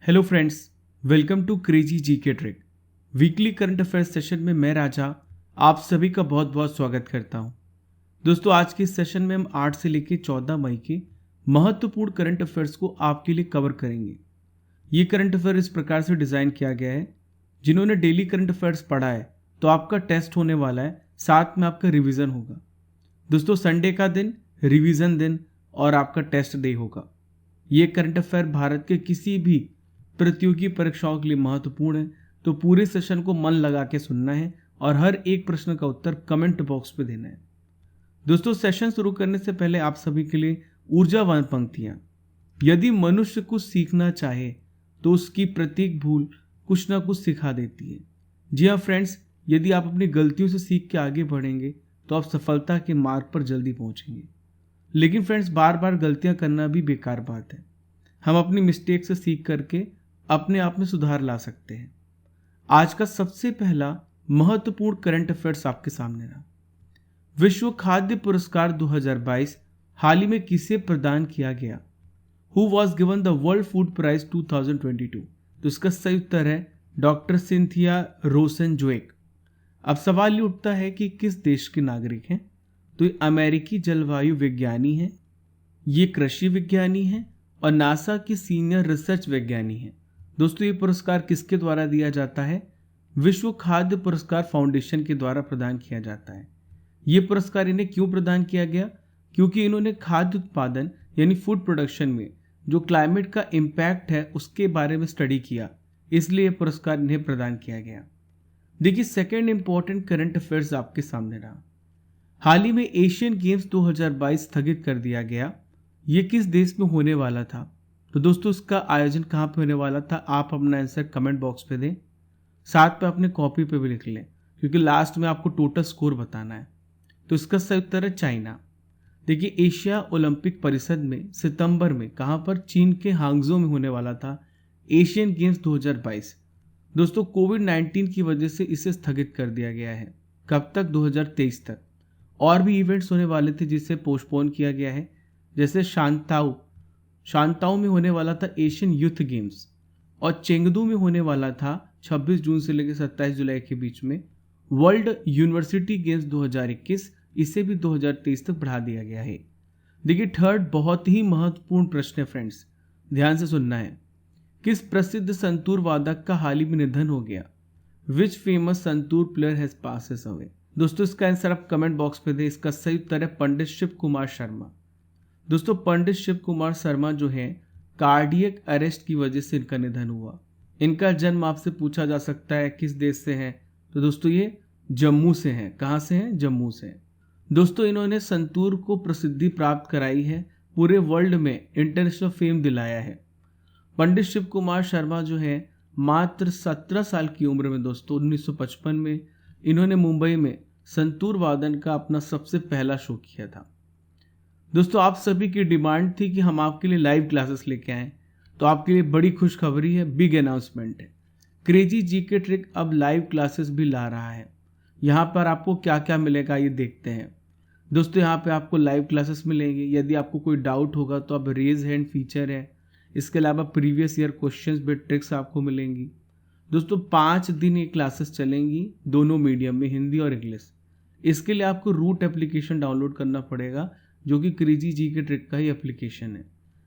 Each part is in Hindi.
Hello friends, welcome to crazy GK trick. Weekly current affairs session में मैं राजा आप सभी का बहुत बहुत स्वागत करता हूं। दोस्तों, आज के इस सेशन में हम 8 से लेकर 14 मई के महत्वपूर्ण करंट अफेयर्स को आपके लिए कवर करेंगे। ये करंट अफेयर इस प्रकार से डिज़ाइन किया गया है, जिन्होंने डेली करंट अफेयर्स पढ़ा है तो आपका टेस्ट होने वाला है, साथ में आपका रिविज़न होगा। दोस्तों, संडे का दिन रिवीजन दिन और आपका टेस्ट डे होगा। ये करंट अफेयर भारत के किसी भी प्रतियोगी परीक्षाओं के लिए महत्वपूर्ण है, तो पूरे सेशन को मन लगा के सुनना है और हर एक प्रश्न का उत्तर कमेंट बॉक्स पे देना है। दोस्तों, सेशन शुरू करने से पहले आप सभी के लिए ऊर्जावान पंक्तियां। यदि मनुष्य कुछ सीखना चाहे तो उसकी प्रत्येक भूल कुछ ना कुछ सिखा देती है। जी हाँ फ्रेंड्स, यदि आप अपनी गलतियों से सीख के आगे बढ़ेंगे तो आप सफलता के मार्ग पर जल्दी पहुंचेंगे। लेकिन फ्रेंड्स, बार बार गलतियां करना भी बेकार बात है। हम अपनी मिस्टेक से सीख करके अपने आप में सुधार ला सकते हैं। आज का सबसे पहला महत्वपूर्ण करंट अफेयर्स आपके सामने रहा। विश्व खाद्य पुरस्कार 2022 हाल ही में किसे प्रदान किया गया? Who was given the world food prize 2022? तो इसका सही उत्तर है डॉक्टर सिंथिया रोसेनज़वेग। अब सवाल ये उठता है कि किस देश के नागरिक हैं? तो ये अमेरिकी जलवायु विज्ञानी हैं, ये कृषि विज्ञानी हैं और नासा की सीनियर रिसर्च वैज्ञानी हैं। दोस्तों, ये पुरस्कार किसके द्वारा दिया जाता है? विश्व खाद्य पुरस्कार फाउंडेशन के द्वारा प्रदान किया जाता है। ये पुरस्कार इन्हें क्यों प्रदान किया गया? क्योंकि इन्होंने खाद्य उत्पादन यानी फूड प्रोडक्शन में जो क्लाइमेट का इम्पैक्ट है उसके बारे में स्टडी किया, इसलिए यह पुरस्कार इन्हें प्रदान किया गया। देखिए, सेकेंड इंपॉर्टेंट करंट अफेयर्स आपके सामने रहा। हाल ही में एशियन गेम्स 2022 स्थगित कर दिया गया। ये किस देश में होने वाला था? तो दोस्तों, इसका आयोजन कहाँ पे होने वाला था? आप अपना आंसर कमेंट बॉक्स पे दें, साथ पे अपने कॉपी पे भी लिख लें, क्योंकि लास्ट में आपको टोटल स्कोर बताना है। तो इसका सही उत्तर है चाइना। देखिए, एशिया ओलंपिक परिषद में सितंबर में कहाँ पर? चीन के हांगझो में होने वाला था एशियन गेम्स 2022। दोस्तों, कोविड-19 की वजह से इसे स्थगित कर दिया गया है। कब तक? 2023 तक। और भी इवेंट्स होने वाले थे जिसे पोस्टपोन किया गया है, जैसे शांताओ में होने वाला था एशियन यूथ गेम्स, और चेंगदू में होने वाला था 26 जून से लेकर 27 जुलाई के बीच में वर्ल्ड यूनिवर्सिटी गेम्स 2021। इसे भी 2023 तक बढ़ा दिया गया है। देखिए, थर्ड बहुत ही महत्वपूर्ण प्रश्न है फ्रेंड्स, ध्यान से सुनना है। किस प्रसिद्ध संतूर वादक का हाल ही में निधन हो गया? Which famous santoor player has passes away? दोस्तों, इसका आंसर आप कमेंट बॉक्स पे दें। इसका सही उत्तर है पंडित शिव कुमार शर्मा। दोस्तों, पंडित शिव कुमार शर्मा जो है, कार्डियक अरेस्ट की वजह से इनका निधन हुआ। इनका जन्म आपसे पूछा जा सकता है किस देश से है? तो दोस्तों, ये जम्मू से हैं। कहाँ से हैं? जम्मू से। दोस्तों, इन्होंने संतूर को प्रसिद्धि प्राप्त कराई है, पूरे वर्ल्ड में इंटरनेशनल फेम दिलाया है। पंडित शिव कुमार शर्मा जो है, मात्र 17 साल की उम्र में दोस्तों 1955 में इन्होंने मुंबई में संतूर वादन का अपना सबसे पहला शो किया था। दोस्तों, आप सभी की डिमांड थी कि हम आपके लिए लाइव क्लासेस लेके आएँ, तो आपके लिए बड़ी खुशखबरी है, बिग अनाउंसमेंट है। क्रेजी जीके ट्रिक अब लाइव क्लासेस भी ला रहा है। यहाँ पर आपको क्या क्या मिलेगा ये देखते हैं। दोस्तों, यहाँ पे आपको लाइव क्लासेस मिलेंगी। यदि आपको कोई डाउट होगा तो अब रेज हैंड फीचर है। इसके अलावा previous year questions based tricks आपको मिलेंगी। दोस्तों, 5 दिन ये क्लासेस चलेंगी, दोनों मीडियम में, हिंदी और इंग्लिश। इसके लिए आपको रूट एप्लीकेशन डाउनलोड करना पड़ेगा, जो कि क्रेजी जीके ट्रिक का ही एप्लीकेशन है।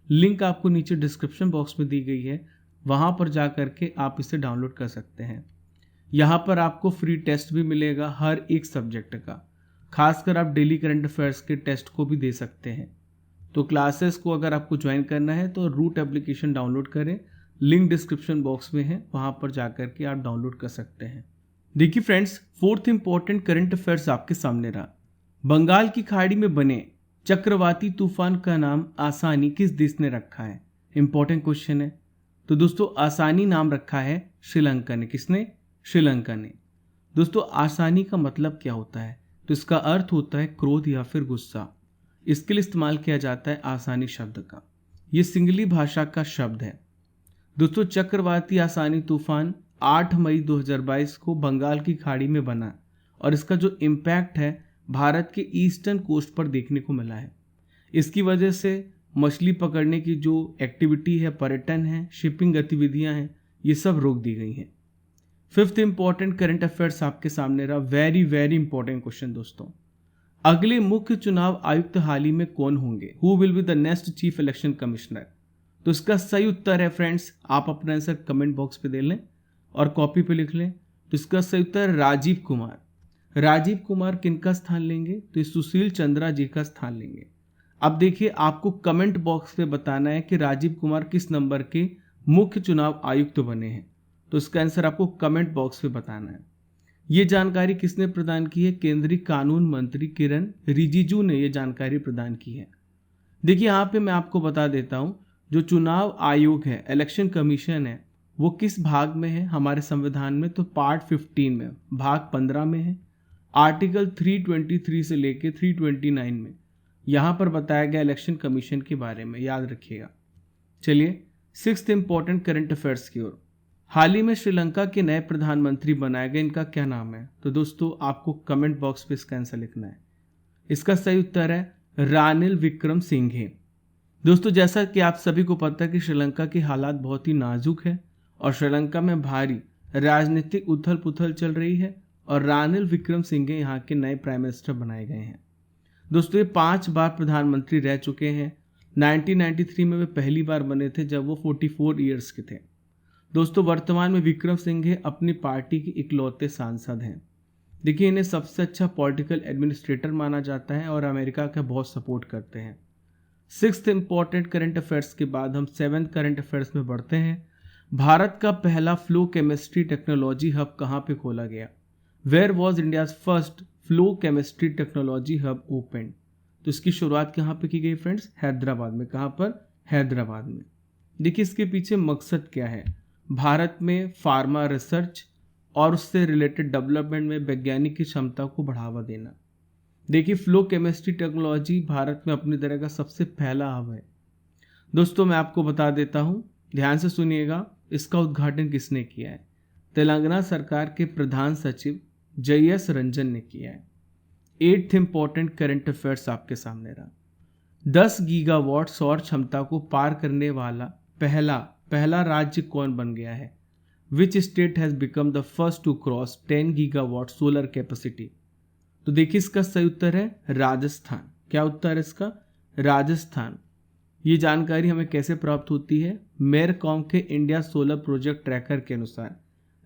लिंक आपको नीचे डिस्क्रिप्शन बॉक्स में दी गई है, वहाँ पर जा करके आप इसे डाउनलोड कर सकते हैं। यहाँ पर आपको फ्री टेस्ट भी मिलेगा हर एक सब्जेक्ट का। खासकर आप डेली करंट अफेयर्स के टेस्ट को भी दे सकते हैं। तो क्लासेस को अगर आपको ज्वाइन करना है तो रूट एप्लीकेशन डाउनलोड करें, लिंक डिस्क्रिप्शन बॉक्स में है, वहाँ पर जा करके आप डाउनलोड कर सकते हैं। देखिए friends, fourth important current affairs आपके सामने रहा। बंगाल की खाड़ी में बने चक्रवाती तूफान का नाम आसानी किस देश ने रखा है? इंपॉर्टेंट क्वेश्चन है। तो दोस्तों, आसानी नाम रखा है श्रीलंका ने। किसने? श्रीलंका ने। दोस्तों, आसानी का मतलब क्या होता है? तो इसका अर्थ होता है क्रोध या फिर गुस्सा। इसके लिए इस्तेमाल किया जाता है आसानी शब्द का। ये सिंगली भाषा का शब्द है। दोस्तों, चक्रवाती आसानी तूफान 8 मई 2022 को बंगाल की खाड़ी में बना और इसका जो इम्पैक्ट है भारत के ईस्टर्न कोस्ट पर देखने को मिला है। इसकी वजह से मछली पकड़ने की जो एक्टिविटी है, पर्यटन है, शिपिंग गतिविधियां हैं, ये सब रोक दी गई हैं। फिफ्थ इंपॉर्टेंट करंट अफेयर्स आपके सामने रहा, वेरी वेरी इंपॉर्टेंट क्वेश्चन दोस्तों। अगले मुख्य चुनाव आयुक्त हाल ही में कौन होंगे? Who will be the next chief election commissioner? तो इसका सही उत्तर है फ्रेंड्स, आप अपना आंसर कमेंट बॉक्स पे दे लें और कॉपी पे लिख लें। तो इसका सही उत्तर राजीव कुमार। राजीव कुमार किनका स्थान लेंगे? तो सुशील चंद्रा जी का स्थान लेंगे। अब देखिए, आपको कमेंट बॉक्स पे बताना है कि राजीव कुमार किस नंबर के मुख्य चुनाव आयुक्त बने हैं। तो इसका आंसर आपको कमेंट बॉक्स पे बताना है। ये जानकारी किसने प्रदान की है? केंद्रीय कानून मंत्री किरण रिजिजू ने ये जानकारी प्रदान की है। देखिए, यहाँ पे मैं आपको बता देता हूँ, जो चुनाव आयोग है, इलेक्शन कमीशन है, वो किस भाग में है हमारे संविधान में? तो पार्ट 15 में, भाग 15 में है। आर्टिकल 323 से लेके 329 में यहाँ पर बताया गया इलेक्शन कमीशन के बारे में, याद रखिएगा। चलिए सिक्स्थ इंपॉर्टेंट करंट अफेयर्स की ओर। हाल ही में श्रीलंका के नए प्रधानमंत्री बनाए गए, इनका क्या नाम है? तो दोस्तों आपको कमेंट बॉक्स पे इसका आंसर लिखना है। इसका सही उत्तर है रानिल विक्रमसिंघे। दोस्तों जैसा कि आप सभी को पता है कि श्रीलंका के हालात बहुत ही नाजुक है और श्रीलंका में भारी राजनीतिक उथल पुथल चल रही है और रानिल विक्रमसिंघे यहाँ के नए प्राइम मिनिस्टर बनाए गए हैं। दोस्तों ये 5 बार प्रधानमंत्री रह चुके हैं। 1993 में वे पहली बार बने थे जब वो 44 ईयर्स के थे। दोस्तों वर्तमान में विक्रमसिंघे अपनी पार्टी के इकलौते सांसद हैं। देखिए, इन्हें सबसे अच्छा पॉलिटिकल एडमिनिस्ट्रेटर माना जाता है और अमेरिका का बहुत सपोर्ट करते हैं। सिक्स्थ इंपॉर्टेंट करंट अफेयर्स के बाद हम सेवेंथ करंट अफेयर्स में बढ़ते हैं। भारत का पहला फ्लो केमिस्ट्री टेक्नोलॉजी हब कहाँ पे खोला गया? Where was India's first flow chemistry technology hub open? तो इसकी शुरुआत कहाँ पे की गई फ्रेंड्स? हैदराबाद में। कहाँ पर? हैदराबाद में। देखिए इसके पीछे मकसद क्या है? भारत में फार्मा रिसर्च और उससे रिलेटेड डेवलपमेंट में वैज्ञानिक की क्षमता को बढ़ावा देना। देखिए फ्लो केमिस्ट्री टेक्नोलॉजी भारत में अपनी तरह का सबसे पहला हब है। दोस्तों मैं आपको बता देता हूँ, ध्यान से सुनिएगा, इसका उद्घाटन किसने किया है? तेलंगाना सरकार के प्रधान सचिव JS रंजन ने किया है। एट्थ इंपॉर्टेंट करंट अफेयर्स आपके सामने रहा। 10 गीगावाट सौर क्षमता को पार करने वाला पहला राज्य कौन बन गया है? Which state has become the first to cross 10 gigawatt solar capacity? तो देखिए इसका सही उत्तर है राजस्थान। क्या उत्तर है इसका? राजस्थान। ये जानकारी हमें कैसे प्राप्त होती है? मेरकॉम के इंडिया सोलर प्रोजेक्ट ट्रैकर के अनुसार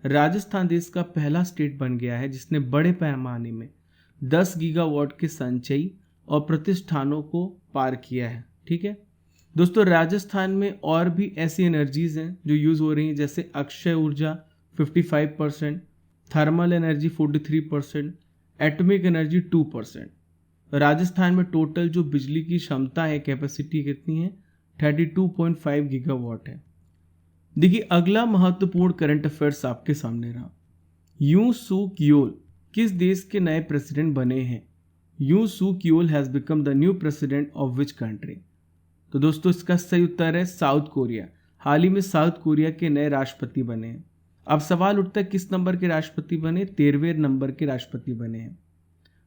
राजस्थान देश का पहला स्टेट बन गया है जिसने बड़े पैमाने में 10 गीगावाट के संचयी और प्रतिष्ठानों को पार किया है। ठीक है दोस्तों, राजस्थान में और भी ऐसी एनर्जीज हैं जो यूज हो रही हैं, जैसे अक्षय ऊर्जा 55%, thermal energy 43%, atomic energy 2%। Rajasthan में टोटल जो बिजली की क्षमता है, कैपेसिटी कितनी है? 32.5 गीगावाट है। देखिए अगला महत्वपूर्ण करंट अफेयर्स आपके सामने रहा। यू सूक योल किस देश के नए प्रेसिडेंट बने हैं? Yoon Suk Yeol has become the new president of which country? तो दोस्तों इसका सही उत्तर है साउथ कोरिया। हाल ही में साउथ कोरिया के नए राष्ट्रपति बने हैं। अब सवाल उठता है किस नंबर के राष्ट्रपति बने? 13वें नंबर के राष्ट्रपति बने हैं।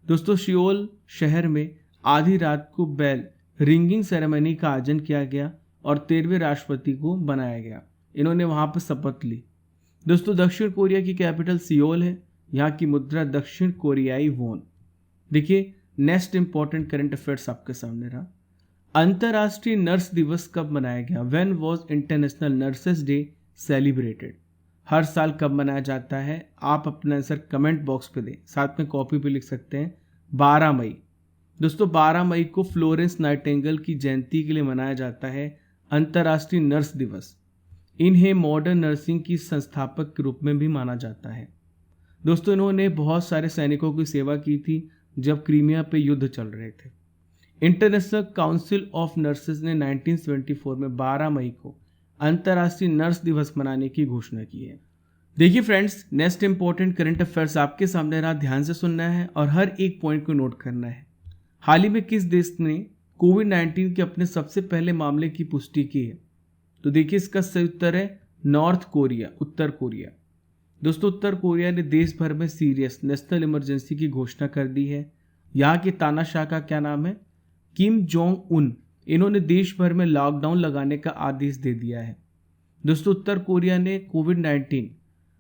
दोस्तों सियोल शहर में आधी रात को बेल रिंगिंग सेरेमनी का आयोजन किया गया और 13वें राष्ट्रपति को बनाया गया। इन्होंने वहां पर शपथ ली। दोस्तों दक्षिण कोरिया की कैपिटल सियोल है। यहाँ की मुद्रा दक्षिण कोरियाई वोन। देखिए नेक्स्ट इंपॉर्टेंट करंट अफेयर्स आपके सामने रहा। अंतर्राष्ट्रीय नर्स दिवस कब मनाया गया? When was international nurses day celebrated? हर साल कब मनाया जाता है? आप अपना आंसर कमेंट बॉक्स पे दें, साथ में कॉपी पे लिख सकते हैं। 12 मई। दोस्तों 12 मई को फ्लोरेंस नाइटिंगेल की जयंती के लिए मनाया जाता है अंतर्राष्ट्रीय नर्स दिवस। इन्हें मॉडर्न नर्सिंग की संस्थापक के रूप में भी माना जाता है। दोस्तों इन्होंने बहुत सारे सैनिकों की सेवा की थी जब क्रीमिया पे युद्ध चल रहे थे। इंटरनेशनल काउंसिल ऑफ नर्सेज ने 1974 में 12 मई को अंतर्राष्ट्रीय नर्स दिवस मनाने की घोषणा की है। देखिए friends, next important current affairs आपके सामने रहा। ध्यान से सुनना है और हर एक पॉइंट को नोट करना है। हाल ही में किस देश ने कोविड-19 के अपने सबसे पहले मामले की पुष्टि की है? तो देखिए इसका सही उत्तर है नॉर्थ कोरिया, उत्तर कोरिया। दोस्तों उत्तर कोरिया ने देश भर में सीरियस नेशनल इमरजेंसी की घोषणा कर दी है। यहाँ के तानाशाह का क्या नाम है? Kim Jong Un. इन्होंने देश भर में लॉकडाउन लगाने का आदेश दे दिया है। दोस्तों, उत्तर कोरिया ने कोविड-19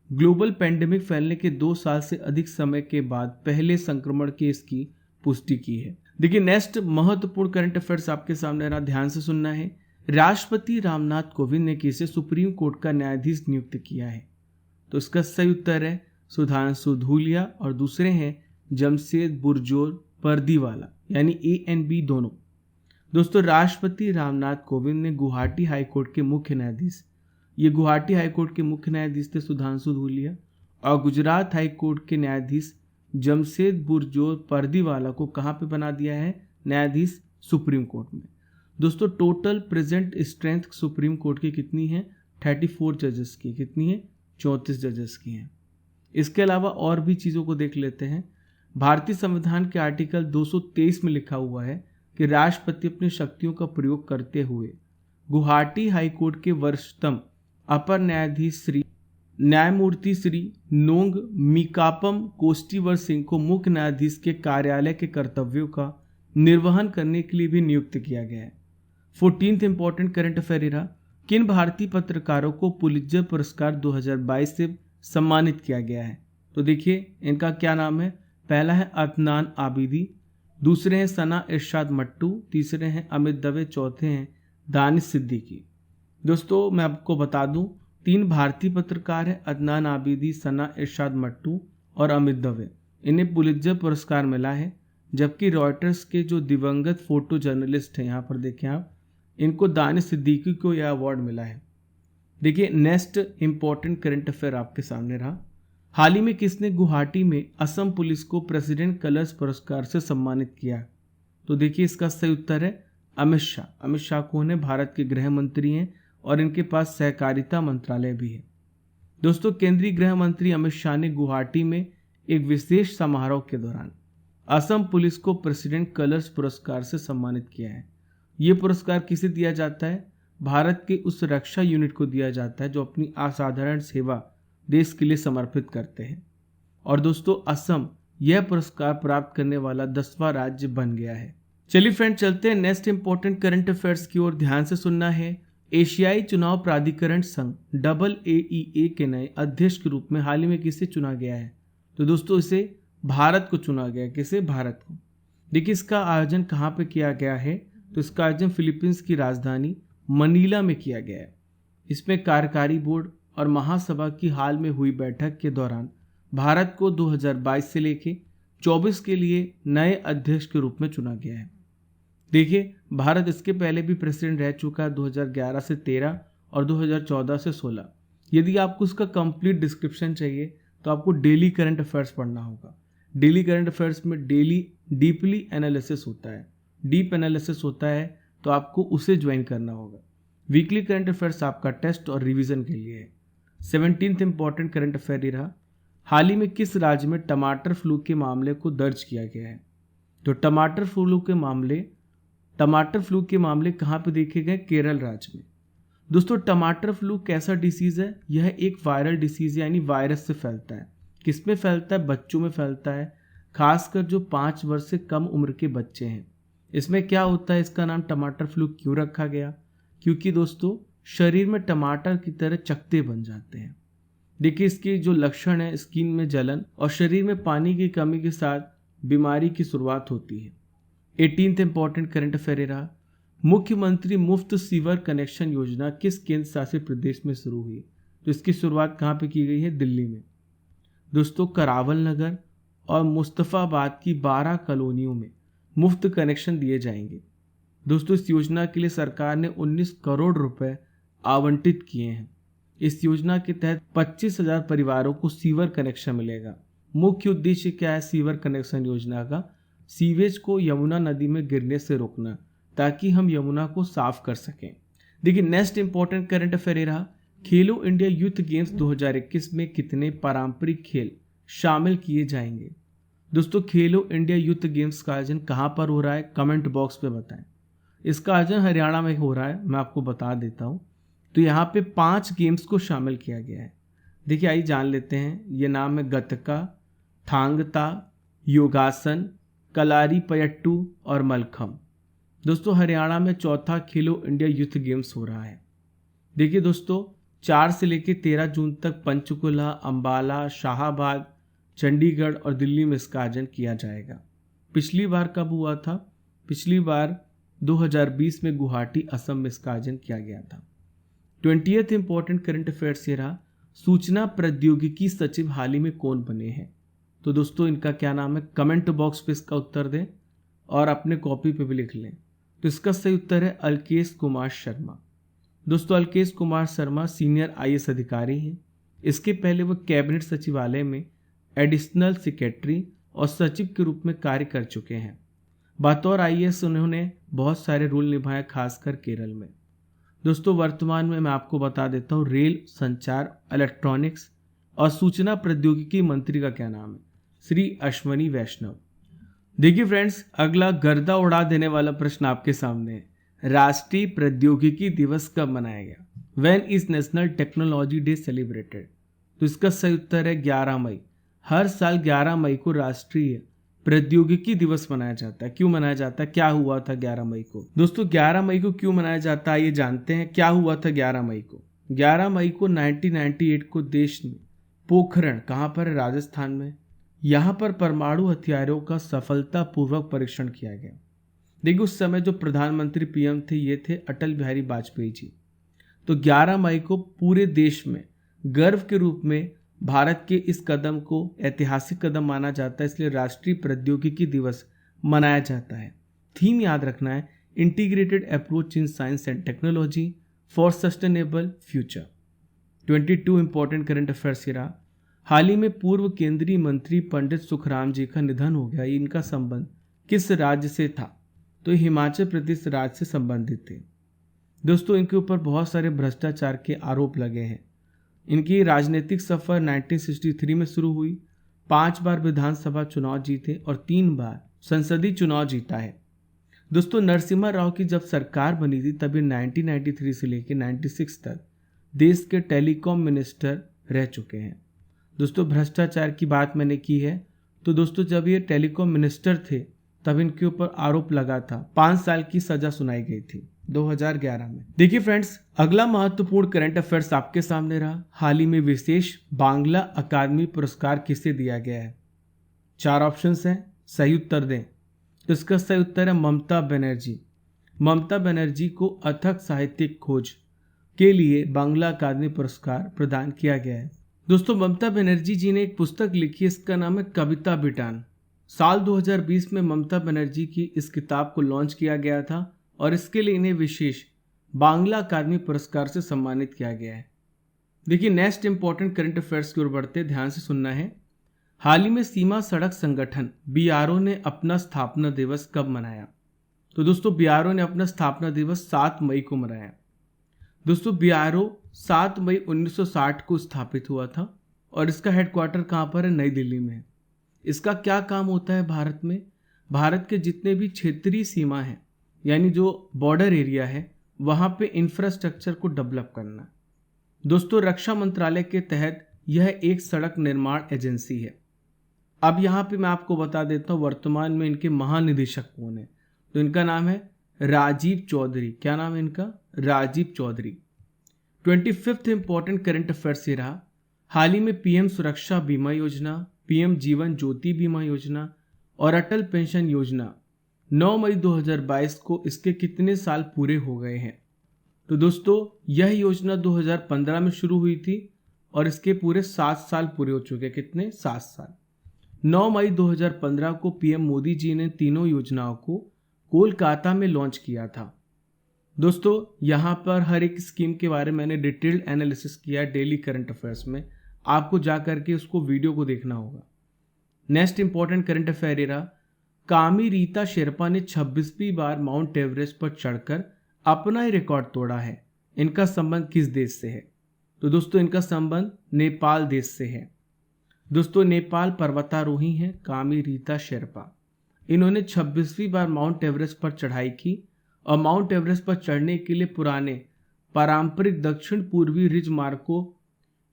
ग्लोबल पेंडेमिक फैलने के 2 साल से अधिक समय के बाद पहले संक्रमण केस की पुष्टि की है। देखिए, नेक्स्ट महत्वपूर्ण करंट अफेयर्स आपके सामने रहा, ध्यान से सुनना है। राष्ट्रपति रामनाथ कोविंद ने किसे सुप्रीम कोर्ट का न्यायाधीश नियुक्त किया है? तो इसका सही उत्तर है सुधांशु धूलिया और दूसरे हैं जमशेद बुरजोर पर्दीवाला, यानी ए एंड बी दोनों। दोस्तों, राष्ट्रपति रामनाथ कोविंद ने गुवाहाटी हाईकोर्ट के मुख्य न्यायाधीश, ये गुवाहाटी हाईकोर्ट के मुख्य न्यायाधीश थे सुधांशु धूलिया, और गुजरात हाईकोर्ट के न्यायाधीश जमशेद बुरजोर पर्दीवाला को कहाँ पे बना दिया है? न्यायाधीश सुप्रीम कोर्ट में। दोस्तों, total present strength supreme court की कितनी है? 34 जजेस की। कितनी है? 34 जजेस की हैं। इसके अलावा और भी चीज़ों को देख लेते हैं। भारतीय संविधान के आर्टिकल 223 में लिखा हुआ है कि राष्ट्रपति अपनी शक्तियों का प्रयोग करते हुए गुवाहाटी हाईकोर्ट के वरिष्ठतम अपर न्यायाधीश श्री न्यायमूर्ति श्री नोंग मिकापम कोस्टीवर सिंह को मुख्य न्यायाधीश के कार्यालय के कर्तव्यों का निर्वहन करने के लिए भी नियुक्त किया गया है। 14th इंपॉर्टेंट करंट अफेयर रहा, किन भारतीय पत्रकारों को पुलित्जर पुरस्कार 2022 से सम्मानित किया गया है? तो देखिए, इनका क्या नाम है। पहला है अदनान आबिदी, दूसरे हैं सना इरशाद मट्टू, तीसरे हैं अमित दवे, चौथे हैं दानिश सिद्दीकी। दोस्तों, मैं आपको बता दूं, 3 भारतीय पत्रकार हैं, अदनान आबिदी, सना इरशाद मट्टू और अमित दवे। इन्हें पुलित्जर पुरस्कार मिला है, जबकि रॉयटर्स के जो दिवंगत फोटो जर्नलिस्ट हैं, यहाँ पर देखें आप, इनको दानिश सिद्दीकी को यह अवार्ड मिला है। देखिए, नेक्स्ट इंपॉर्टेंट करंट अफेयर आपके सामने रहा, हाल ही में किसने गुवाहाटी में असम पुलिस को प्रेसिडेंट कलर्स पुरस्कार से सम्मानित किया? तो देखिए, इसका सही उत्तर है अमित शाह। अमित शाह कौन है? भारत के गृह मंत्री हैं और इनके पास सहकारिता मंत्रालय भी है। दोस्तों, केंद्रीय गृह मंत्री अमित शाह ने गुवाहाटी में एक विशेष समारोह के दौरान असम पुलिस को प्रेसिडेंट कलर्स पुरस्कार से सम्मानित किया है। ये पुरस्कार किसे दिया जाता है? भारत के उस रक्षा यूनिट को दिया जाता है जो अपनी असाधारण सेवा देश के लिए समर्पित करते हैं। और दोस्तों, असम यह पुरस्कार प्राप्त करने वाला 10वां राज्य बन गया है। चलिए फ्रेंड, चलते हैं नेक्स्ट इंपॉर्टेंट करंट अफेयर्स की ओर, ध्यान से सुनना है। एशियाई चुनाव प्राधिकरण संघ AAEA के नए अध्यक्ष के रूप में हाल ही में किसे चुना गया है? तो दोस्तों, इसे भारत को चुना गया। किसे? भारत को। देखिए, इसका आयोजन कहाँ पे किया गया है? तो इसका आयोजन फिलीपींस की राजधानी मनीला में किया गया है। इसमें कार्यकारी बोर्ड और महासभा की हाल में हुई बैठक के दौरान भारत को 2022 से लेके 24 के लिए नए अध्यक्ष के रूप में चुना गया है। देखिए, भारत इसके पहले भी प्रेसिडेंट रह चुका है, 2011 से 13 और 2014 से 16। यदि आपको उसका कंप्लीट डिस्क्रिप्शन चाहिए तो आपको डेली करंट अफेयर्स पढ़ना होगा। डेली करंट अफेयर्स में डीपली एनालिसिस होता है, डीप एनालिसिस होता है, तो आपको उसे ज्वाइन करना होगा। वीकली करंट अफेयर्स आपका टेस्ट और रिवीजन के लिए है। 17th इंपॉर्टेंट करंट अफेयर रहा, हाल ही में किस राज्य में टमाटर फ्लू के मामले को दर्ज किया गया है? तो टमाटर फ्लू के मामले कहाँ पे देखे गए? केरल राज्य में। दोस्तों, टमाटर फ्लू कैसा डिसीज है? यह एक वायरल डिसीज यानी वायरस से फैलता है। किस में फैलता है? बच्चों में फैलता है, खासकर जो 5 वर्ष से कम उम्र के बच्चे हैं। इसमें क्या होता है? इसका नाम टमाटर फ्लू क्यों रखा गया? क्योंकि दोस्तों, शरीर में टमाटर की तरह चकत्ते बन जाते हैं। देखिए, इसके जो लक्षण है, स्किन में जलन और शरीर में पानी की कमी के साथ बीमारी की शुरुआत होती है। 18th इंपॉर्टेंट करंट अफेयर रहा, मुख्यमंत्री मुफ्त सीवर कनेक्शन योजना किस केंद्र शासित प्रदेश में शुरू हुई? तो इसकी शुरुआत कहाँ पे की गई है? दिल्ली में। दोस्तों, करावल नगर और मुस्तफाबाद की 12 कॉलोनियों में मुफ्त कनेक्शन दिए जाएंगे। दोस्तों, इस योजना के लिए सरकार ने 19 करोड़ रुपए आवंटित किए हैं। इस योजना के तहत 25,000 परिवारों को सीवर कनेक्शन मिलेगा। मुख्य उद्देश्य क्या है सीवर कनेक्शन योजना का? सीवेज को यमुना नदी में गिरने से रोकना, ताकि हम यमुना को साफ कर सकें। देखिए, नेक्स्ट इंपॉर्टेंट करंट अफेयर रहा, खेलो इंडिया यूथ गेम्स 2021 में कितने पारंपरिक खेल शामिल किए जाएंगे? दोस्तों, खेलो इंडिया यूथ गेम्स का आयोजन कहाँ पर हो रहा है? कमेंट बॉक्स पे बताएं। इसका आयोजन हरियाणा में हो रहा है, मैं आपको बता देता हूँ। तो यहाँ पे 5 गेम्स को शामिल किया गया है। देखिए, आइए जान लेते हैं। ये नाम है गतका, थांगता, योगासन, कलारी पयट्टू और मलखम। दोस्तों हरियाणा में चौथा खेलो इंडिया यूथ गेम्स हो रहा है। देखिए दोस्तों 4 से लेकर 13 जून तक पंचकुला, अंबाला, शाहाबाद, चंडीगढ़ और दिल्ली में इसका आयोजन किया जाएगा। पिछली बार कब हुआ था? पिछली बार 2020 में गुवाहाटी, असम में इसका आयोजन किया गया था। 20th इंपॉर्टेंट करंट अफेयर्स ये रहा, सूचना प्रौद्योगिकी सचिव हाल ही में कौन बने हैं? तो दोस्तों इनका क्या नाम है? कमेंट बॉक्स पे इसका उत्तर दें और अपने कॉपी पे भी लिख लें। तो इसका सही उत्तर है अलकेश कुमार शर्मा। दोस्तों अलकेश कुमार शर्मा सीनियर IAS अधिकारी हैं। इसके पहले वो कैबिनेट सचिवालय में एडिशनल सेक्रेटरी और सचिव के रूप में कार्य कर चुके हैं। बतौर IAS उन्होंने बहुत सारे रोल निभाए, खासकर केरल में। दोस्तों वर्तमान में मैं आपको बता देता हूँ रेल, संचार, इलेक्ट्रॉनिक्स और सूचना प्रौद्योगिकी मंत्री का क्या नाम है? श्री अश्वनी वैष्णव। देखिए फ्रेंड्स, अगला गर्दा उड़ा देने वाला प्रश्न आपके सामने है। राष्ट्रीय प्रौद्योगिकी दिवस कब मनाया गया? When is national technology day celebrated? तो इसका सही उत्तर है 11 मई। हर साल 11 मई को राष्ट्रीय प्रौद्योगिकी दिवस मनाया जाता है। क्यों मनाया जाता है? क्या हुआ था 11 मई को? दोस्तों 11 मई को क्यों मनाया जाता है ये जानते हैं। क्या हुआ था 11 मई को? 11 मई को 1998 को देश में पोखरण, कहाँ पर है? राजस्थान में, यहाँ पर परमाणु हथियारों का सफलतापूर्वक परीक्षण किया गया। देखिए उस समय जो प्रधानमंत्री PM थे ये थे अटल बिहारी वाजपेयी जी। तो 11 मई को पूरे देश में गर्व के रूप में भारत के इस कदम को ऐतिहासिक कदम माना जाता है, इसलिए राष्ट्रीय प्रौद्योगिकी दिवस मनाया जाता है। थीम याद रखना है, integrated approach in science and technology for sustainable future. 22 important current affairs ये रहा, हाल ही में पूर्व केंद्रीय मंत्री पंडित सुखराम जी का निधन हो गया। इनका संबंध किस राज्य से था? तो हिमाचल प्रदेश राज्य से संबंधित थे। दोस्तों इनके ऊपर बहुत सारे भ्रष्टाचार के आरोप लगे हैं। इनकी राजनीतिक सफर 1963 में शुरू हुई, 5 बार विधानसभा चुनाव जीते और 3 बार संसदीय चुनाव जीता है। दोस्तों नरसिम्हा राव की जब सरकार बनी थी तभी 1993 से लेकर 96 तक देश के टेलीकॉम मिनिस्टर रह चुके हैं। दोस्तों भ्रष्टाचार की बात मैंने की है, तो दोस्तों जब ये टेलीकॉम मिनिस्टर थे तब इनके ऊपर आरोप लगा था, 5 साल की सजा सुनाई गई थी 2011 में। देखिए फ्रेंड्स, अगला महत्वपूर्ण करंट अफेयर्स आपके सामने रहा, हाल ही में विशेष बांग्ला अकादमी पुरस्कार किसे दिया गया है? 4 ऑप्शंस हैं, सही उत्तर दें। तो इसका सही उत्तर है ममता बनर्जी। ममता बनर्जी को अथक साहित्यिक खोज के लिए बांग्ला अकादमी पुरस्कार प्रदान किया गया है। दोस्तों ममता बनर्जी जी ने एक पुस्तक लिखी, इसका नाम है कविता बिटान। साल 2020 में ममता बनर्जी की इस किताब को लॉन्च किया गया था और इसके लिए इन्हें विशेष बांग्ला अकादमी पुरस्कार से सम्मानित किया गया है। देखिए नेक्स्ट इंपॉर्टेंट करंट अफेयर्स की ओर बढ़ते, ध्यान से सुनना है। हाल ही में सीमा सड़क संगठन BRO ने अपना स्थापना दिवस कब मनाया? तो दोस्तों BRO ने अपना स्थापना दिवस 7 मई को मनाया। दोस्तों BRO 7 मई 1960 को स्थापित हुआ था और इसका हेडक्वार्टर कहाँ पर है? नई दिल्ली में है। इसका क्या काम होता है भारत में? भारत के जितने भी क्षेत्रीय सीमा है यानी जो बॉर्डर एरिया है वहाँ पे इंफ्रास्ट्रक्चर को डेवलप करना। दोस्तों रक्षा मंत्रालय के तहत यह एक सड़क निर्माण एजेंसी है। अब यहाँ पे मैं आपको बता देता हूँ वर्तमान में इनके महानिदेशक कौन है। तो इनका नाम है राजीव चौधरी। क्या नाम है इनका? Rajeev Chaudhary. 25th important current affairs ये रहा, हाल ही में PM सुरक्षा बीमा योजना, PM जीवन ज्योति बीमा योजना और अटल पेंशन योजना 9 मई 2022 को इसके कितने साल पूरे हो गए हैं? तो दोस्तों यह योजना 2015 में शुरू हुई थी और इसके पूरे 7 साल पूरे हो चुके हैं। कितने? 7 साल। 9 मई 2015 को PM मोदी जी ने तीनों योजनाओं को कोलकाता में लॉन्च किया था। दोस्तों यहाँ पर हर एक स्कीम के बारे में मैंने डिटेल्ड एनालिसिस किया है डेली करंट अफेयर्स में, आपको जा करके उसको वीडियो को देखना होगा। नेक्स्ट इंपॉर्टेंट करंट अफेयर ये रहा, कामी रीता शेरपा ने 26वीं बार माउंट एवरेस्ट पर चढ़कर अपना ही रिकॉर्ड तोड़ा है। इनका संबंध किस देश से है? तो दोस्तों इनका संबंध नेपाल देश से है। दोस्तों नेपाल पर्वतारोही हैं कामी रीता शेरपा। इन्होंने 26वीं बार माउंट एवरेस्ट पर चढ़ाई की और माउंट एवरेस्ट पर चढ़ने के लिए पुराने पारंपरिक दक्षिण पूर्वी रिज मार्ग को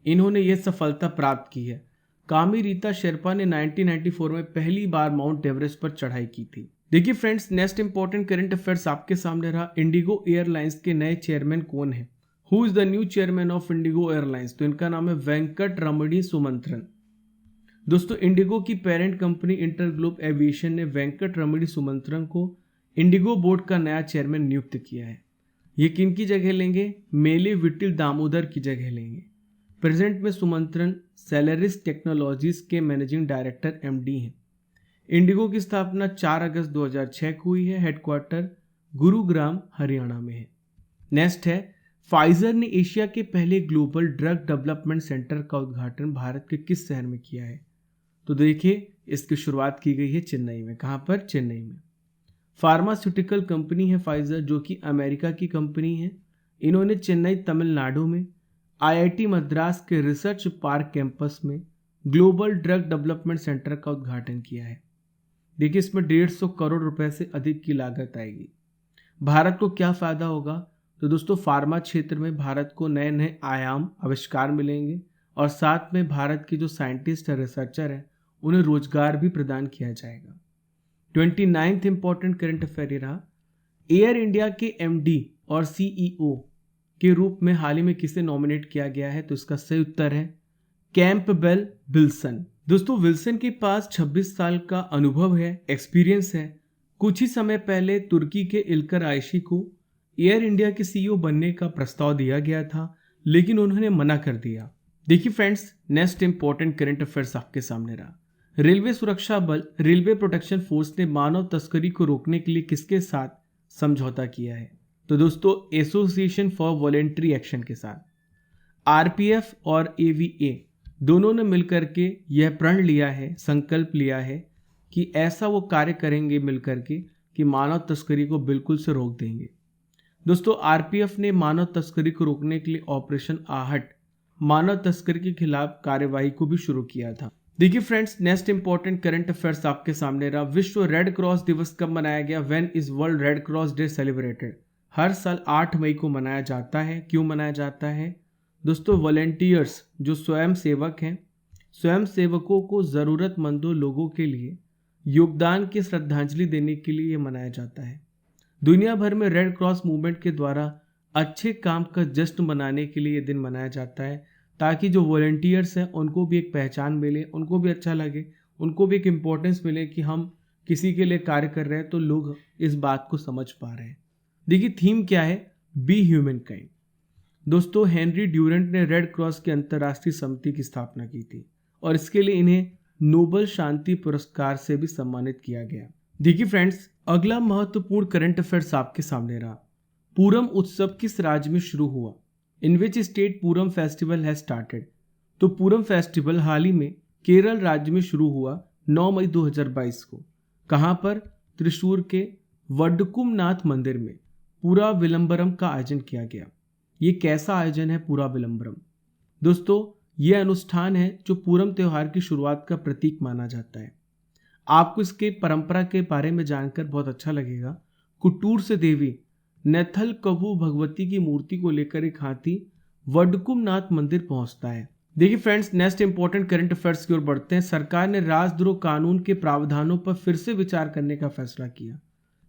इन्होंने ये सफलता प्राप्त की है। कामी रीता शेरपा ने 1994 में पहली बार माउंट एवरेस्ट पर चढ़ाई की थी। देखिए friends, next important current affairs आपके सामने रहा। इंडिगो एयरलाइंस के नए चेयरमैन कौन है? Who is the new chairman of Indigo airlines? तो इनका नाम है वेंकट रमणी सुमंत्रन। दोस्तों, इंडिगो की पेरेंट कंपनी इंटरग्लोब एविएशन ने वेंकट रमणी सुमंत्रन को इंडिगो बोर्ड का नया चेयरमैन नियुक्त किया है। ये किन की जगह लेंगे? मेले विटिल दामोदर की जगह लेंगे। प्रेजेंट में सुमंत्रन सेलेरिस टेक्नोलॉजीज के मैनेजिंग डायरेक्टर एमडी हैं। इंडिगो की स्थापना 4 अगस्त 2006 को हुई है। हेडक्वार्टर गुरुग्राम हरियाणा में है। नेक्स्ट है, फाइजर ने एशिया के पहले ग्लोबल ड्रग डेवलपमेंट सेंटर का उद्घाटन भारत के किस शहर में किया है? तो देखिए, इसकी शुरुआत की गई है चेन्नई में। कहाँ पर? चेन्नई में। फार्मास्यूटिकल कंपनी है फाइजर, जो कि अमेरिका की कंपनी है। इन्होंने चेन्नई तमिलनाडु में आईआईटी मद्रास के रिसर्च पार्क कैंपस में ग्लोबल ड्रग डेवलपमेंट सेंटर का उद्घाटन किया है। देखिए, इसमें 150 करोड़ रुपए से अधिक की लागत आएगी। भारत को क्या फायदा होगा? तो दोस्तों, फार्मा क्षेत्र में भारत को नए नए आयाम, आविष्कार मिलेंगे और साथ में भारत के जो साइंटिस्ट है, रिसर्चर है, उन्हें रोजगार भी प्रदान किया जाएगा। 29th इंपॉर्टेंट करंट अफेयर रहा। एयर इंडिया के एमडी और सीईओ के रूप में हाल ही में किसे नॉमिनेट किया गया है? तो इसका सही उत्तर है कैंपबेल विल्सन। दोस्तों, विल्सन के पास 26 साल का अनुभव है, एक्सपीरियंस है। कुछ ही समय पहले तुर्की के इल्कर आयशी को एयर इंडिया के सीईओ बनने का प्रस्ताव दिया गया था, लेकिन उन्होंने मना कर दिया। देखिए friends, next important current affairs आपके सामने रहा। रेलवे सुरक्षा बल, रेलवे प्रोटेक्शन फोर्स ने मानव तस्करी को रोकने के लिए किसके साथ समझौता किया है? तो दोस्तों, एसोसिएशन फॉर वॉलेंट्री एक्शन के साथ। आरपीएफ और एवीए दोनों ने मिलकर के यह प्रण लिया है, संकल्प लिया है कि ऐसा वो कार्य करेंगे मिलकर के कि मानव तस्करी को बिल्कुल से रोक देंगे। दोस्तों, आरपीएफ ने मानव तस्करी को रोकने के लिए ऑपरेशन आहट, मानव तस्करी के खिलाफ कार्यवाही को भी शुरू किया था। देखिए friends, next important current affairs आपके सामने रहा। विश्व रेड क्रॉस दिवस कब मनाया गया? When is world red cross day celebrated? हर साल 8 मई को मनाया जाता है। क्यों मनाया जाता है? दोस्तों, वॉलेंटियर्स जो स्वयं सेवक हैं, स्वयं सेवकों को ज़रूरतमंदों लोगों के लिए योगदान की श्रद्धांजलि देने के लिए ये मनाया जाता है। दुनिया भर में रेड क्रॉस मूवमेंट के द्वारा अच्छे काम का जश्न मनाने के लिए ये दिन मनाया जाता है, ताकि जो वॉलेंटियर्स हैं उनको भी एक पहचान मिले, उनको भी अच्छा लगे, उनको भी एक इम्पोर्टेंस मिले कि हम किसी के लिए कार्य कर रहे हैं तो लोग इस बात को समझ पा रहे हैं। देखिए, थीम क्या है? Be human kind. दोस्तों, हेनरी ड्यूरेंट ने रेड क्रॉस की अंतर्राष्ट्रीय समिति की स्थापना की थी और इसके लिए इन्हें नोबेल शांति पुरस्कार से भी सम्मानित किया गया। देखिए फ्रेंड्स, अगला महत्वपूर्ण करंट अफेयर्स आपके सामने रहा। पूरम उत्सव किस राज्य में शुरू हुआ? In which state Pooram festival has started? तो पूरम फेस्टिवल हाल ही में केरल राज्य में शुरू हुआ 9 मई 2022 को। कहाँ पर? त्रिशूर के वडकुमनाथ मंदिर में पूरा विलंबरम का आयोजन किया गया। ये कैसा आयोजन है पूरा विलंबरम? दोस्तों, ये अनुष्ठान है जो पूरम त्योहार की शुरुआत का प्रतीक माना जाता है। आपको इसके परंपरा के बारे में जानकर बहुत अच्छा लगेगा। कुट्टूर से देवी नेथल कवु भगवती की मूर्ति को लेकर एक हाथी वडकुमनाथ मंदिर पहुंचता है। देखिए friends, next important current affairs की ओर बढ़ते हैं। सरकार ने राजद्रोह कानून के प्रावधानों पर फिर से विचार करने का फैसला किया।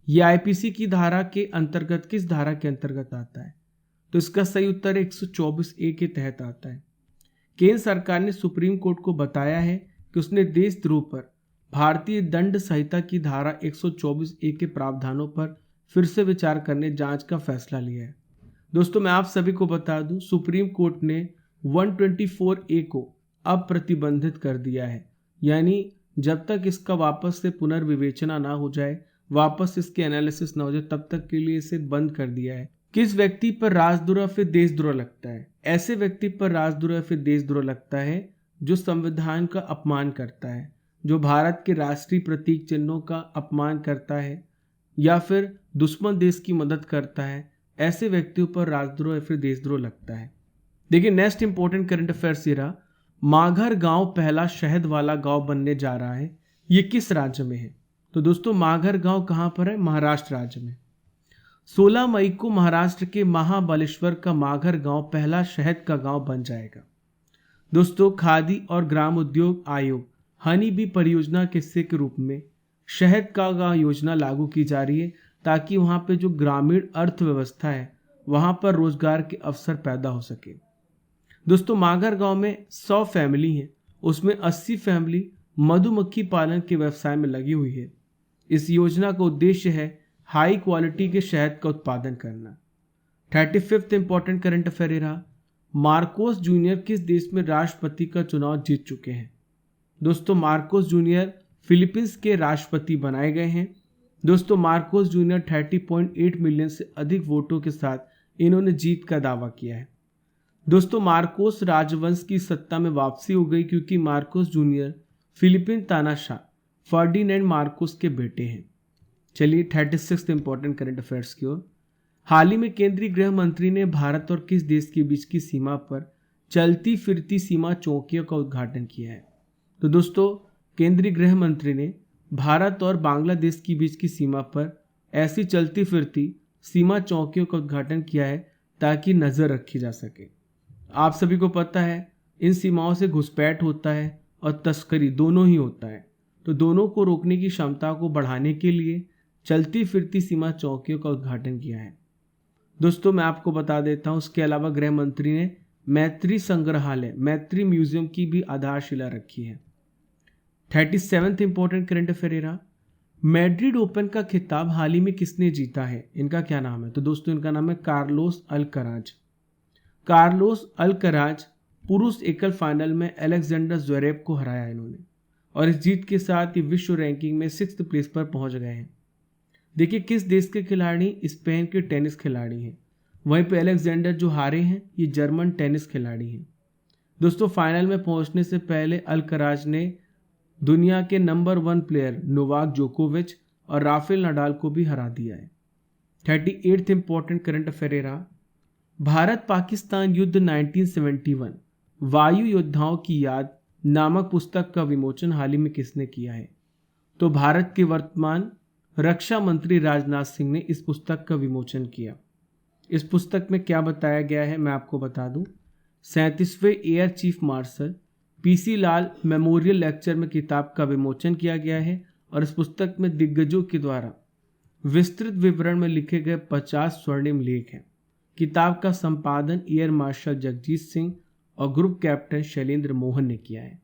यह आईपीसी की धारा के अंतर्गत किस धारा के अंतर्गत आता है? तो इसका सही उत्तर 124A के तहत आता है। केंद्र सरकार ने सुप्रीम कोर्ट को बताया है कि उसने देशद्रोह पर भारतीय दंड संहिता की धारा 124A के प्रावधानों पर फिर से विचार करने जांच का फैसला लिया है। दोस्तों, मैं आप सभी को बता दूं, सुप्रीम कोर्ट ने 124A को अब प्रतिबंधित कर दिया है, यानी जब तक इसका वापस से पुनर्विवेचना ना हो जाए, वापस इसके एनालिसिस ना हो जाए, तब तक के लिए इसे बंद कर दिया है। किस व्यक्ति पर राजद्रोह फिर देशद्रोह लगता है? ऐसे व्यक्ति पर राजद्रोह फिर देशद्रोह लगता है जो संविधान का अपमान करता है, जो भारत के राष्ट्रीय प्रतीक चिन्हों का अपमान करता है या फिर दुश्मन देश की मदद करता है। ऐसे व्यक्तियों पर राजद्रोह या फिर देशद्रोह लगता है। देखिए, नेक्स्ट इंपॉर्टेंट करंट अफेयर्स ये रहा। माघर गांव पहला शहद वाला गांव बनने जा रहा है। ये किस राज्य में है? तो दोस्तों, माघर गांव कहां पर है? महाराष्ट्र राज्य में। 16 मई को महाराष्ट्र के महाबलेश्वर का माघर गांव पहला शहद का गांव बन जाएगा। दोस्तों, खादी और ग्राम उद्योग आयोग हनी बी परियोजना के हिस्से के रूप में शहद का योजना लागू की जा रही है ताकि वहाँ पे जो ग्रामीण अर्थव्यवस्था है वहाँ पर रोजगार के अवसर पैदा हो सके। दोस्तों माघर गांव में 100 फैमिली हैं, उसमें 80 फैमिली मधुमक्खी पालन के व्यवसाय में लगी हुई है। इस योजना का उद्देश्य है हाई क्वालिटी के शहद का उत्पादन करना। 35वां इंपॉर्टेंट करंट अफेयर रहा, मार्कोस जूनियर किस देश में राष्ट्रपति का चुनाव जीत चुके हैं। दोस्तों मार्कोस जूनियर फिलीपींस के राष्ट्रपति बनाए गए हैं। दोस्तों मार्कोस जूनियर 30.8 मिलियन से अधिक वोटों के साथ इन्होंने जीत का दावा किया है। दोस्तों मार्कोस राजवंश की सत्ता में वापसी हो गई क्योंकि मार्कोस जूनियर फिलीपीन तानाशाह फर्डिनेंड मार्कोस के बेटे हैं। चलिए 36 इंपॉर्टेंट करंट अफेयर्स की ओर। हाल ही में केंद्रीय गृह मंत्री ने भारत और किस देश के बीच की सीमा पर चलती फिरती सीमा चौकियों का उद्घाटन किया है। तो दोस्तों केंद्रीय गृह मंत्री ने भारत और बांग्लादेश के बीच की सीमा पर ऐसी चलती फिरती सीमा चौकियों का उद्घाटन किया है ताकि नजर रखी जा सके। आप सभी को पता है इन सीमाओं से घुसपैठ होता है और तस्करी दोनों ही होता है, तो दोनों को रोकने की क्षमता को बढ़ाने के लिए चलती फिरती सीमा चौकियों का उद्घाटन किया है। दोस्तों मैं आपको बता देता हूं, उसके अलावा गृह मंत्री ने मैत्री संग्रहालय मैत्री म्यूजियम की भी आधारशिला रखी है। 37वां इंपॉर्टेंट करंट अफेयर रहा, मैड्रिड ओपन का खिताब हाल ही में किसने जीता है, इनका क्या नाम है। तो दोस्तों इनका नाम है कार्लोस अल्कराज। कार्लोस अल्कराज पुरुष एकल फाइनल में अलेक्जेंडर ज़्वेरेव को हराया इन्होंने और इस जीत के साथ ये विश्व रैंकिंग में 6th प्लेस पर पहुंच गए हैं। देखिए किस देश के खिलाड़ी, स्पेन के टेनिस खिलाड़ी हैं। वहीं पे अलेक्जेंडर जो हारे हैं ये जर्मन टेनिस खिलाड़ी हैं। दोस्तों फाइनल में पहुंचने से पहले अल्कराज ने दुनिया के नंबर 1 प्लेयर नोवाक जोकोविच और राफेल नडाल को भी हरा दिया है। 38वां इंपॉर्टेंट करंट अफेयर रहा, भारत पाकिस्तान युद्ध 1971 वायु योद्धाओं की याद नामक पुस्तक का विमोचन हाल ही में किसने किया है। तो भारत के वर्तमान रक्षा मंत्री राजनाथ सिंह ने इस पुस्तक का विमोचन किया। इस पुस्तक में क्या बताया गया है मैं आपको बता दूं। 37वें एयर चीफ मार्शल पीसी लाल मेमोरियल लेक्चर में किताब का विमोचन किया गया है और इस पुस्तक में दिग्गजों के द्वारा विस्तृत विवरण में लिखे गए 50 स्वर्णिम लेख हैं। किताब का संपादन एयर मार्शल जगजीत सिंह और ग्रुप कैप्टन शैलेंद्र मोहन ने किया है।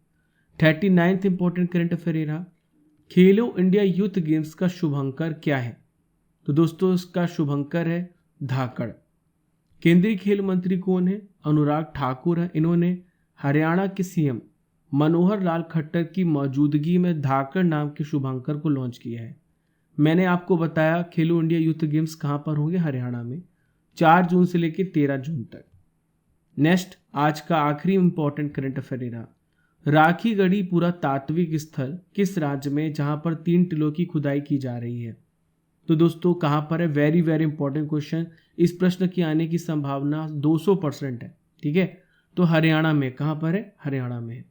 39वां इंपॉर्टेंट करंट अफेयर रहा, खेलो इंडिया यूथ गेम्स का शुभंकर क्या है। तो दोस्तों इसका शुभंकर है धाकड़। केंद्रीय खेल मंत्री कौन है, अनुराग ठाकुर है। इन्होंने हरियाणा के सीएम मनोहर लाल खट्टर की मौजूदगी में धाकड़ नाम के शुभंकर को लॉन्च किया है। मैंने आपको बताया खेलो इंडिया यूथ गेम्स कहाँ पर होंगे, हरियाणा में 4 जून से लेकर 13 जून तक। नेक्स्ट आज का आखिरी इंपॉर्टेंट करंट अफेयर रहा, राखी गढ़ी पुरातात्विक स्थल किस राज्य में जहां पर 3 टीलों की खुदाई की जा रही है। तो दोस्तों कहां पर है, वेरी वेरी इंपॉर्टेंट क्वेश्चन। इस प्रश्न की आने की संभावना 200% है। ठीक है, तो हरियाणा में, कहां पर है, हरियाणा में है।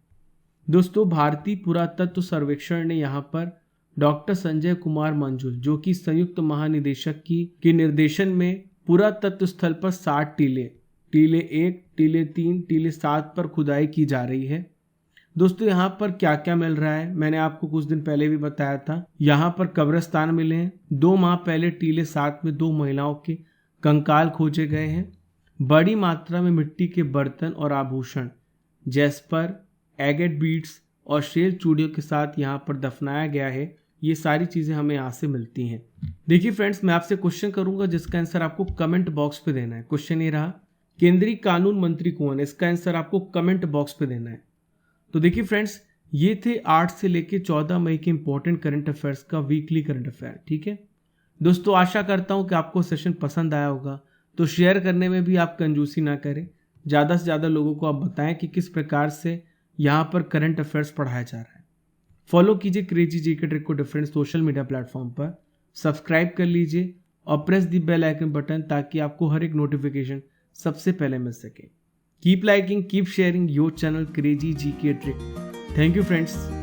दोस्तों भारतीय पुरातत्व सर्वेक्षण ने यहाँ पर डॉक्टर संजय कुमार मंजुल जो कि संयुक्त महानिदेशक के निर्देशन में पुरातत्व स्थल पर 60 टीले 1, टीले 3, टीले 7 पर खुदाई की जा रही है। दोस्तों यहाँ पर क्या क्या मिल रहा है मैंने आपको कुछ दिन पहले भी बताया था। यहाँ पर कब्रिस्तान मिले हैं। 2 माह पहले टीले 7 में 2 महिलाओं के कंकाल खोजे गए हैं। बड़ी मात्रा में मिट्टी के बर्तन और आभूषण जैस्पर, एगेट बीड्स और शेल चूड़ियों के साथ यहाँ पर दफनाया गया है। ये सारी चीज़ें हमें यहाँ से मिलती हैं। देखिए फ्रेंड्स, मैं आपसे क्वेश्चन करूंगा जिसका आंसर आपको कमेंट बॉक्स पे देना है। क्वेश्चन ये रहा, केंद्रीय कानून मंत्री कौन है, इसका आंसर आपको कमेंट बॉक्स पे देना है। तो देखिए फ्रेंड्स, ये थे 8 से लेकर 14 मई के इंपॉर्टेंट करंट अफेयर्स का वीकली करंट अफेयर। ठीक है दोस्तों, आशा करता हूँ कि आपको सेशन पसंद आया होगा। तो शेयर करने में भी आप कंजूसी ना करें, ज़्यादा से ज़्यादा लोगों को आप बताएं कि किस प्रकार से यहाँ पर करंट अफेयर्स पढ़ाया जा रहा है। फॉलो कीजिए क्रेजी जीके ट्रिक को डिफरेंट सोशल मीडिया प्लेटफॉर्म पर, सब्सक्राइब कर लीजिए और press the bell icon button ताकि आपको हर एक नोटिफिकेशन सबसे पहले मिल सके। Keep liking, keep sharing your channel crazy GK trick. Thank you friends.